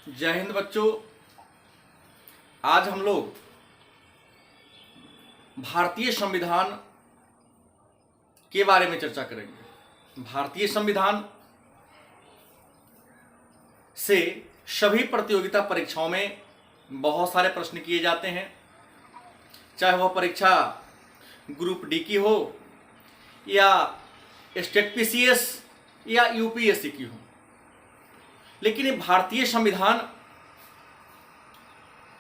जय हिंद बच्चों। आज हम लोग भारतीय संविधान के बारे में चर्चा करेंगे। भारतीय संविधान से सभी प्रतियोगिता परीक्षाओं में बहुत सारे प्रश्न किए जाते हैं, चाहे वह परीक्षा ग्रुप डी की हो या स्टेट पीसीएस या यूपीएससी की हो। लेकिन ये भारतीय संविधान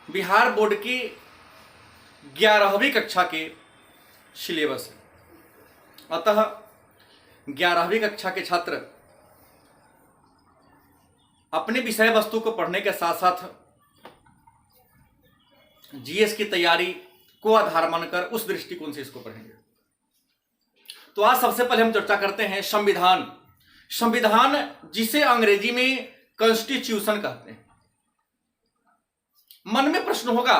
बिहार बोर्ड की 11वीं कक्षा के सिलेबस है। अतः 11वीं कक्षा के छात्र अपने विषय वस्तु को पढ़ने के साथ साथ जीएस की तैयारी को आधार मानकर उस दृष्टिकोण से इसको पढ़ेंगे। तो आज सबसे पहले हम चर्चा करते हैं संविधान। संविधान जिसे अंग्रेजी में कॉन्स्टिट्यूशन कहते हैं। मन में प्रश्न होगा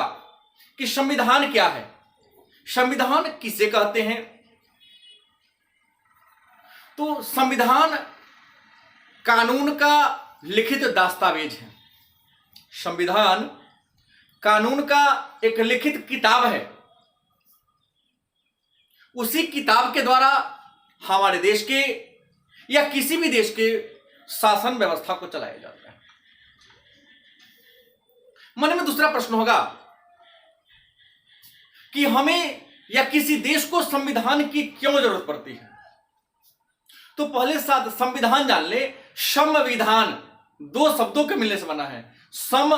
कि संविधान क्या है, संविधान किसे कहते हैं। तो संविधान कानून का लिखित दस्तावेज है। संविधान कानून का एक लिखित किताब है। उसी किताब के द्वारा हमारे देश के या किसी भी देश के शासन व्यवस्था को चलाया जाता है। मन में दूसरा प्रश्न होगा कि हमें या किसी देश को संविधान की क्यों जरूरत पड़ती है। तो पहले साथ संविधान जान ले। संविधान दो शब्दों के मिलने से बना है। सम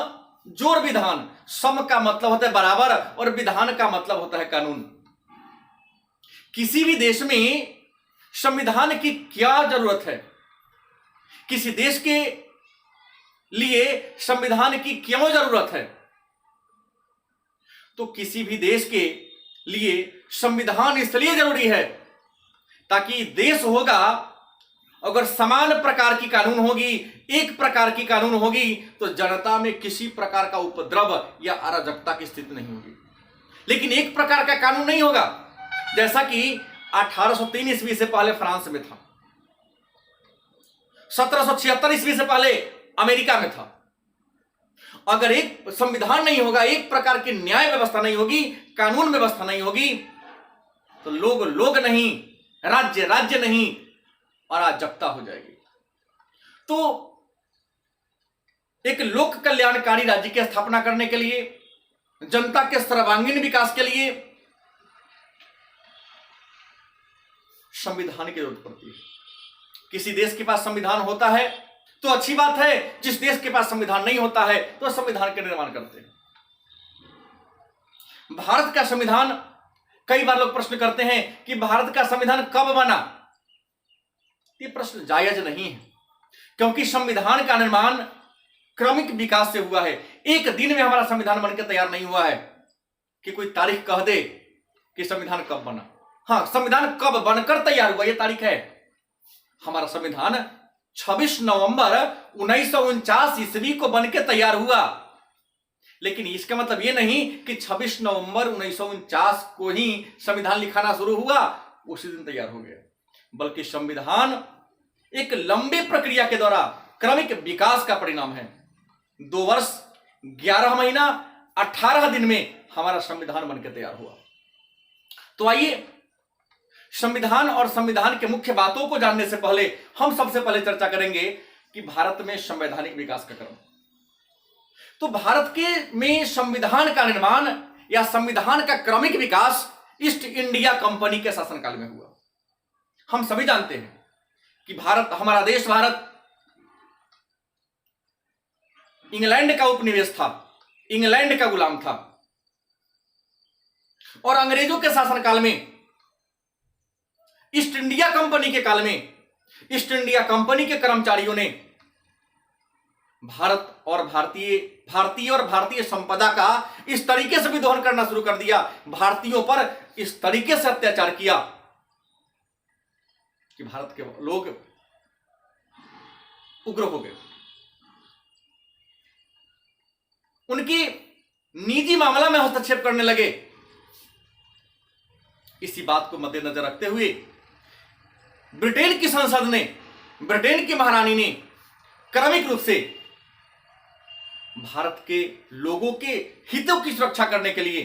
जोर विधान। सम का मतलब होता है बराबर और विधान का मतलब होता है कानून। किसी भी देश में संविधान की क्या जरूरत है, किसी देश के लिए संविधान की क्यों जरूरत है। तो किसी भी देश के लिए संविधान इसलिए जरूरी है ताकि देश होगा, अगर समान प्रकार की कानून होगी, एक प्रकार की कानून होगी, तो जनता में किसी प्रकार का उपद्रव या अराजकता की स्थिति नहीं होगी। लेकिन एक प्रकार का कानून नहीं होगा, जैसा कि 1803 ईस्वी से पहले फ्रांस में था, 1776 ईस्वी से पहले अमेरिका में था। अगर एक संविधान नहीं होगा, एक प्रकार की न्याय व्यवस्था नहीं होगी, कानून व्यवस्था नहीं होगी, तो लोग लोग नहीं, राज्य राज्य नहीं, अराजकता हो जाएगी। तो एक लोक कल्याणकारी राज्य की स्थापना करने के लिए, जनता के सर्वांगीण विकास के लिए संविधान की जरूरत पड़ती है। किसी देश के पास संविधान होता है तो अच्छी बात है, जिस देश के पास संविधान नहीं होता है तो संविधान के निर्माण करते हैं। भारत का संविधान, कई बार लोग प्रश्न करते हैं कि भारत का संविधान कब बना। ये प्रश्न जायज नहीं है, क्योंकि संविधान का निर्माण क्रमिक विकास से हुआ है। एक दिन में हमारा संविधान बनकर तैयार नहीं हुआ है कि कोई तारीख कह दे कि संविधान कब बना। हाँ, संविधान कब बनकर तैयार हुआ, यह तारीख है। हमारा संविधान 26 नवंबर 1949 ईस्वी को बनकर तैयार हुआ। लेकिन इसका मतलब यह नहीं कि 26 नवंबर 1949 को ही संविधान लिखाना शुरू हुआ, उसी दिन तैयार हो गया। बल्कि संविधान एक लंबी प्रक्रिया के द्वारा क्रमिक विकास का परिणाम है। 2 वर्ष 11 महीना 18 दिन में हमारा संविधान बनकर तैयार हुआ। तो आइए, संविधान और संविधान के मुख्य बातों को जानने से पहले हम सबसे पहले चर्चा करेंगे कि भारत में संवैधानिक विकास का क्रम। तो भारत के में संविधान का निर्माण या संविधान का क्रमिक विकास ईस्ट इंडिया कंपनी के शासनकाल में हुआ। हम सभी जानते हैं कि भारत, हमारा देश भारत, इंग्लैंड का उपनिवेश था, इंग्लैंड का गुलाम था। और अंग्रेजों के शासनकाल में, ईस्ट इंडिया कंपनी के काल में, ईस्ट इंडिया कंपनी के कर्मचारियों ने भारत और भारतीय संपदा का इस तरीके से विद्रोह करना शुरू कर दिया, भारतीयों पर इस तरीके से अत्याचार किया कि भारत के लोग उग्र हो गए। उनकी निजी मामला में हस्तक्षेप करने लगे। इसी बात को मद्देनजर रखते हुए ब्रिटेन की संसद ने, ब्रिटेन की महारानी ने क्रमिक रूप से भारत के लोगों के हितों की सुरक्षा करने के लिए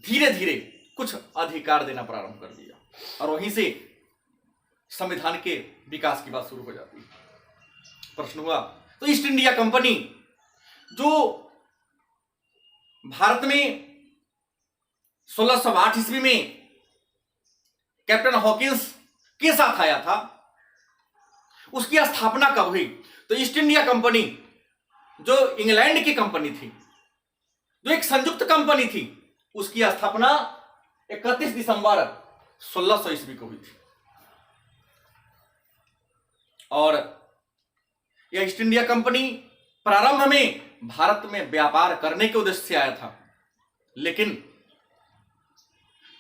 धीरे धीरे कुछ अधिकार देना प्रारंभ कर दिया, और वहीं से संविधान के विकास की बात शुरू हो जाती है। प्रश्न हुआ तो ईस्ट इंडिया कंपनी जो भारत में 1608 ईस्वी में कैप्टन हॉकिंस के साथ आया था, उसकी स्थापना कब हुई? तो ईस्ट इंडिया कंपनी जो इंग्लैंड की कंपनी थी, जो एक संयुक्त कंपनी थी, उसकी स्थापना 31 दिसंबर 1600 ईस्वी को हुई थी। और यह ईस्ट इंडिया कंपनी प्रारंभ में भारत में व्यापार करने के उद्देश्य से आया था, लेकिन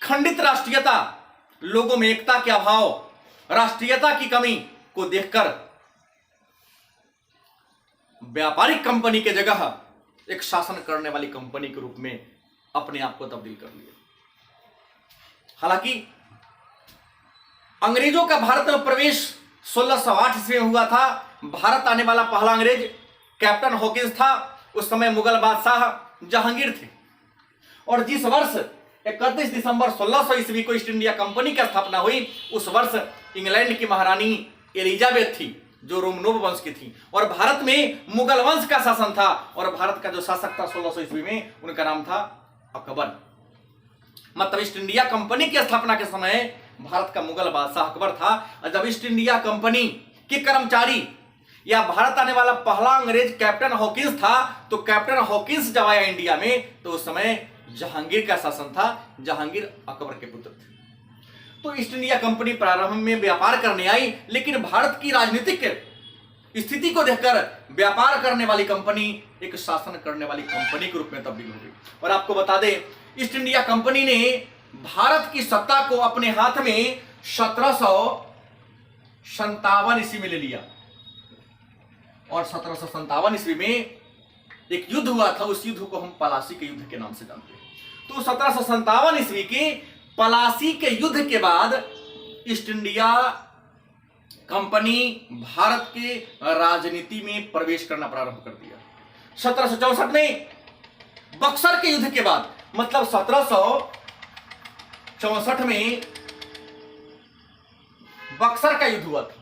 खंडित राष्ट्रीयता, लोगों में एकता के अभाव, राष्ट्रीयता की कमी को देखकर व्यापारिक कंपनी के जगह एक शासन करने वाली कंपनी के रूप में अपने आप को तब्दील कर लिया। हालांकि अंग्रेजों का भारत में प्रवेश 1608 ईस्वी में हुआ था। भारत आने वाला पहला अंग्रेज कैप्टन हॉकिंस था। उस समय मुगल बादशाह जहांगीर थे, और जिस वर्ष 31 दिसंबर 1600 ईस्वी को ईस्ट इंडिया कंपनी की स्थापना हुई, उस वर्ष इंग्लैंड की महारानी एलिजाबेथ थी, जो रोमनोव वंश की थी, और भारत में मुगल वंश का शासन था। और भारत का जो शासक था 1600 ईस्वी में, उनका नाम था अकबर। मतलब ईस्ट इंडिया कंपनी की स्थापना के समय भारत का मुगल बादशाह अकबर था। और जब ईस्ट इंडिया कंपनी के कर्मचारी या भारत आने वाला पहला अंग्रेज कैप्टन हॉकिंस था, तो कैप्टन हॉकिंस जब आया इंडिया में, तो उस समय जहांगीर का शासन था। जहांगीर अकबर के पुत्र थे। तो ईस्ट इंडिया कंपनी प्रारंभ में व्यापार करने आई, लेकिन भारत की राजनीतिक स्थिति को देखकर व्यापार करने वाली कंपनी एक शासन करने वाली कंपनी के रूप में तब्दील हो गई। और आपको बता दें, ईस्ट इंडिया कंपनी ने भारत की सत्ता को अपने हाथ में 1757 ईस्वी में ले लिया, और 1757 ईस्वी में एक युद्ध हुआ था। उस युद्ध को हम पलासी के युद्ध के नाम से जानते हैं। तो 1757 ईस्वी के पलासी के युद्ध के बाद ईस्ट इंडिया कंपनी भारत के राजनीति में प्रवेश करना प्रारंभ कर दिया। 1764 में बक्सर के युद्ध के बाद, मतलब 1764 में बक्सर का युद्ध हुआ था।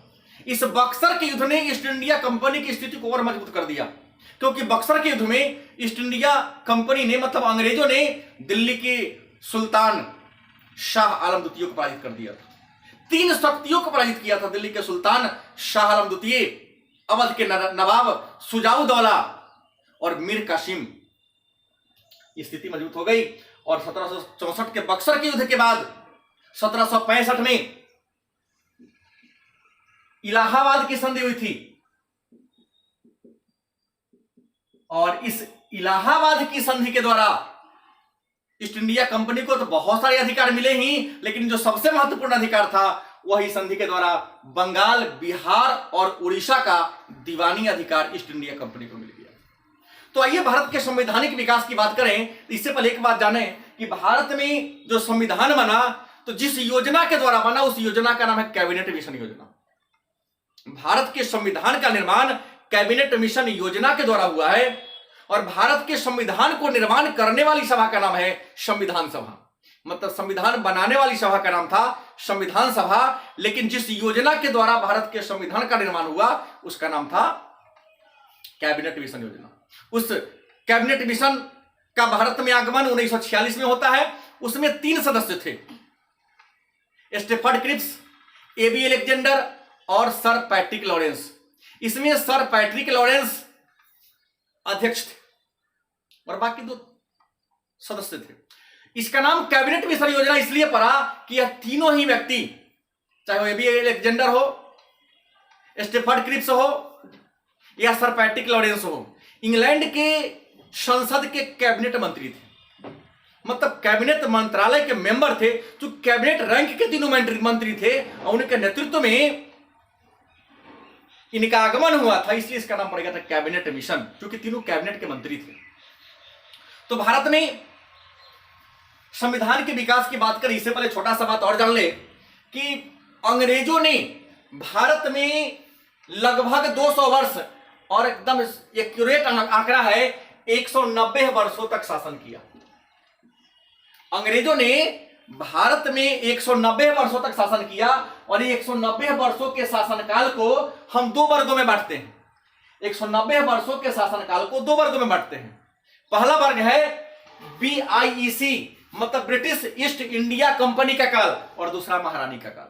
इस बक्सर के युद्ध ने ईस्ट इंडिया कंपनी की स्थिति को और मजबूत कर दिया, क्योंकि बक्सर के युद्ध में ईस्ट इंडिया कंपनी ने, मतलब अंग्रेजों ने, दिल्ली के सुल्तान शाह आलम द्वितीय को पराजित कर दिया था। 3 शक्तियों को पराजित किया था। दिल्ली के सुल्तान शाह आलम द्वितीय, अवध के नवाब शुजाउद्दौला और मीर कासिम। स्थिति मजबूत हो गई, और 1764 के बक्सर के युद्ध के बाद 1765 में इलाहाबाद की संधि हुई थी, और इस इलाहाबाद की संधि के द्वारा ईस्ट इंडिया कंपनी को तो बहुत सारे अधिकार मिले ही, लेकिन जो सबसे महत्वपूर्ण अधिकार था, वही संधि के द्वारा बंगाल, बिहार और उड़ीसा का दीवानी अधिकार ईस्ट इंडिया कंपनी को मिल गया। तो आइए भारत के संवैधानिक विकास की बात करें। इससे पहले एक बात जाने कि भारत में जो संविधान बना, तो जिस योजना के द्वारा बना, उस योजना का नाम है कैबिनेट मिशन योजना। भारत के संविधान का निर्माण कैबिनेट मिशन योजना के द्वारा हुआ है, और भारत के संविधान को निर्माण करने वाली सभा का नाम है संविधान सभा। मतलब संविधान बनाने वाली सभा का नाम था संविधान सभा, लेकिन जिस योजना के द्वारा भारत के संविधान का निर्माण हुआ, उसका नाम था कैबिनेट मिशन योजना। उस कैबिनेट मिशन का भारत में आगमन 1946 में होता है। उसमें 3 सदस्य थे, स्टेफर्ड क्रिप्स, एबी अलेक्जेंडर और सर पैट्रिक लॉरेंस। इसमें सर पैट्रिक लॉरेंस अध्यक्ष थे, और बाकी 2 सदस्य थे। इसका नाम कैबिनेट मिशन योजना इसलिए पड़ा कि यह तीनों ही व्यक्ति, चाहे वो एबी अलेक्जेंडर हो, स्टेफर्ड क्रिप्स हो या सर पैट्रिक लॉरेंस हो, इंग्लैंड के संसद के कैबिनेट मंत्री थे। मतलब कैबिनेट मंत्रालय के मेंबर थे, जो कैबिनेट रैंक के तीनों मंत्री थे, और उनके नेतृत्व में इनका आगमन हुआ था। इसलिए इसका नाम पड़ गया था कैबिनेट मिशन, क्योंकि तीनों कैबिनेट के मंत्री थे। तो भारत में संविधान के विकास की बात करें, इससे पहले छोटा सा बात और जान ले कि अंग्रेजों ने भारत में लगभग 200 वर्ष और एकदम एक्यूरेट आंकड़ा है, 190 वर्षों तक शासन किया। अंग्रेजों ने भारत में 190 वर्षों तक शासन किया और ये 190 वर्षों के शासनकाल को हम दो वर्गों में बांटते हैं। 190 वर्षों के शासनकाल को दो वर्गों में बांटते हैं। पहला वर्ग है BIEC, मतलब ब्रिटिश ईस्ट इंडिया कंपनी का काल, और दूसरा महारानी का काल।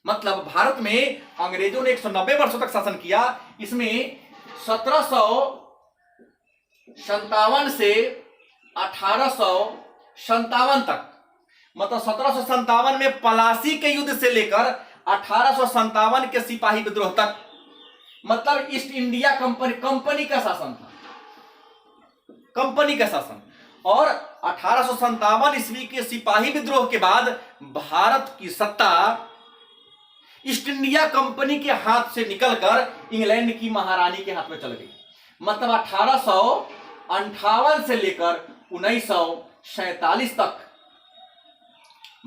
मतलब भारत में अंग्रेजों ने 190 वर्षों तक शासन किया। इसमें 1757 से 1857 तक, मतलब 1757 में पलासी के युद्ध से लेकर 1857 के सिपाही विद्रोह तक, मतलब ईस्ट इंडिया कंपनी का शासन था, कंपनी का शासन। और 1857 ईस्वी के सिपाही विद्रोह के बाद भारत की सत्ता ईस्ट इंडिया कंपनी के हाथ से निकलकर इंग्लैंड की महारानी के हाथ में चल गई। मतलब 1858 से लेकर 1947 तक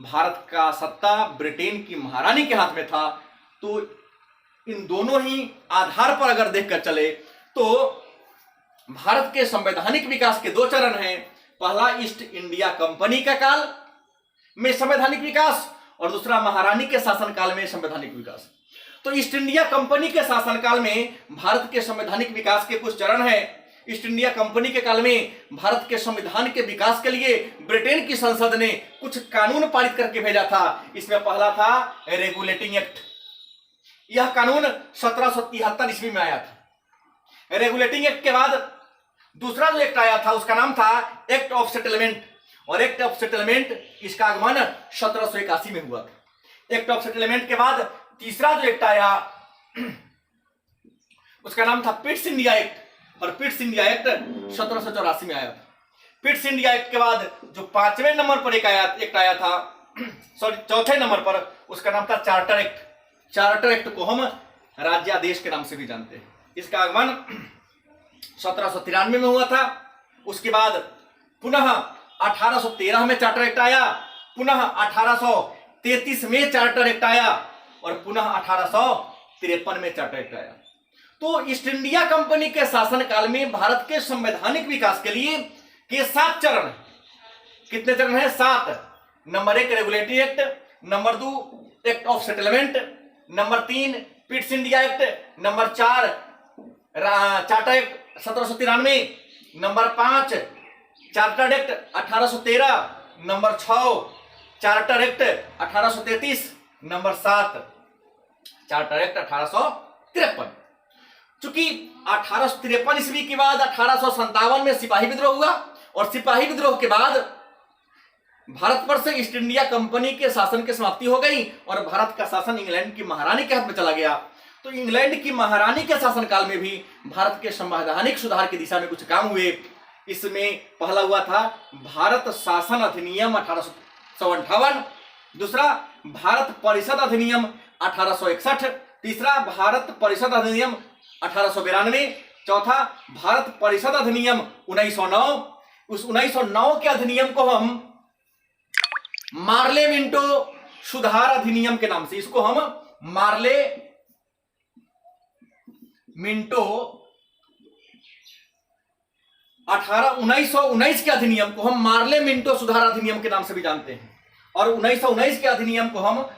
भारत का सत्ता ब्रिटेन की महारानी के हाथ में था। तो इन दोनों ही आधार पर अगर देखकर चले तो भारत के संवैधानिक विकास के दो चरण हैं। पहला ईस्ट इंडिया कंपनी का काल में संवैधानिक विकास, और दूसरा महारानी के शासनकाल में संवैधानिक विकास। तो ईस्ट इंडिया कंपनी के शासनकाल में भारत के संवैधानिक विकास के कुछ चरण हैं। ईस्ट इंडिया कंपनी के काल में भारत के संविधान के विकास के लिए ब्रिटेन की संसद ने कुछ कानून पारित करके भेजा था। इसमें पहला था रेगुलेटिंग एक्ट। यह कानून 1773 ईस्वी में आया था। रेगुलेटिंग एक्ट के बाद दूसरा जो एक्ट आया था उसका नाम था एक्ट ऑफ सेटलमेंट, और एक्ट ऑफ सेटलमेंट इसका आगमन 1781 में हुआ था। एक्ट ऑफ सेटलमेंट के बाद तीसरा जो एक्ट आया उसका नाम था पिट्स इंडिया एक्ट, और पिट्स इंडिया एक्ट 1784 में आया था। पिट्स इंडिया एक्ट के बाद जो 5वें नंबर पर एक्ट आया था, सॉरी 4थे नंबर पर, उसका नाम था चार्टर एक्ट। चार्टर एक्ट को हम राज्यादेश के नाम से भी जानते हैं। इसका आगमन 1793 में हुआ था। उसके बाद पुनः 1813 में चार्टर एक्ट आया, पुनः 1833 में चार्टर एक्ट आया, और पुनः 1853 में चार्टर एक्ट आया। तो ईस्ट इंडिया कंपनी के शासनकाल में भारत के संवैधानिक विकास के लिए के 7 चरण हैं। कितने चरण हैं? 7। Number 1 regulatory act, number 2 act of settlement, number 3 Pitt's India act, number 4 charter act 1793, number 5 charter act 1813, number 6 charter act 1833, number 7 charter act 1853। चूंकि 1853 ईस्वी के बाद 1857 में सिपाही विद्रोह हुआ, और सिपाही विद्रोह के बाद भारत पर से ईस्ट इंडिया कंपनी के शासन की समाप्ति हो गई और भारत का शासन इंग्लैंड की महारानी के हाथ में चला गया। तो इंग्लैंड की महारानी के शासनकाल में भी भारत के संवैधानिक सुधार की दिशा में कुछ काम हुए। इसमें पहला हुआ था भारत शासन अधिनियम 1858, दूसरा भारत परिषद अधिनियम 1861, तीसरा भारत परिषद अधिनियम 1892, चौथा भारत परिषद अधिनियम 1909। उस 1909 के अधिनियम को हम मार्ले मिंटो सुधार अधिनियम के नाम से, इसको हम मार्ले मिंटो 1919 के अधिनियम को हम मार्ले मिंटो सुधार अधिनियम के नाम से भी जानते हैं, और 1919 के अधिनियम को हम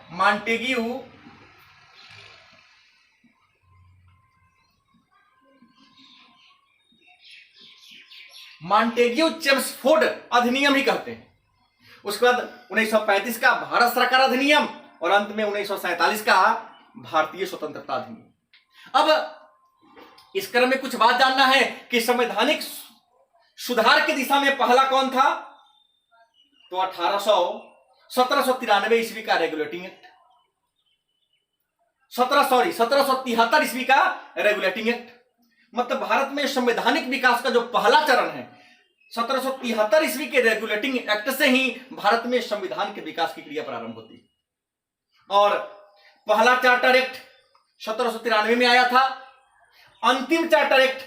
मॉन्टेग्यू चेम्सफोर्ड अधिनियम ही कहते हैं। उसके बाद 1935 का भारत सरकार अधिनियम, और अंत में 1947 का भारतीय स्वतंत्रता अधिनियम। अब इस क्रम में कुछ बात जानना है कि संवैधानिक सुधार की दिशा में पहला कौन था? तो 1793 ईस्वी का रेगुलेटिंग एक्ट, 1773 ईस्वी का रेगुलेटिंग एक्ट। मतलब भारत में संवैधानिक विकास का जो पहला चरण है 1773 ईस्वी के रेगुलेटिंग एक्ट से ही भारत में संविधान के विकास की क्रिया प्रारंभ होती है। और पहला चार्टर एक्ट 1793 में आया था, अंतिम चार्टर एक्ट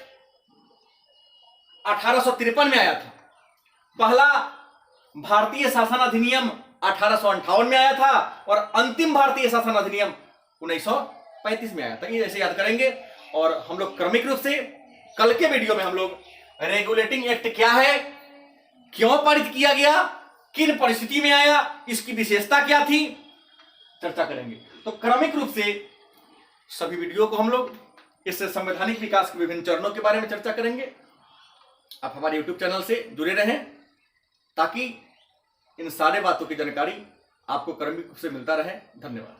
1853 में आया था, पहला भारतीय शासन अधिनियम 1858 में आया था, और अंतिम भारतीय शासन अधिनियम 1935 में आया था। ये ऐसे याद करेंगे। और हम लोग क्रमिक रूप से कल के वीडियो में हम लोग रेगुलेटिंग एक्ट क्या है, क्यों पारित किया गया, किन परिस्थिति में आया, इसकी विशेषता क्या थी, चर्चा करेंगे। तो क्रमिक रूप से सभी वीडियो को हम लोग इस संवैधानिक विकास के विभिन्न चरणों के बारे में चर्चा करेंगे। आप हमारे यूट्यूब चैनल से जुड़े रहें ताकि इन सारे बातों की जानकारी आपको क्रमिक रूप से मिलता रहे। धन्यवाद।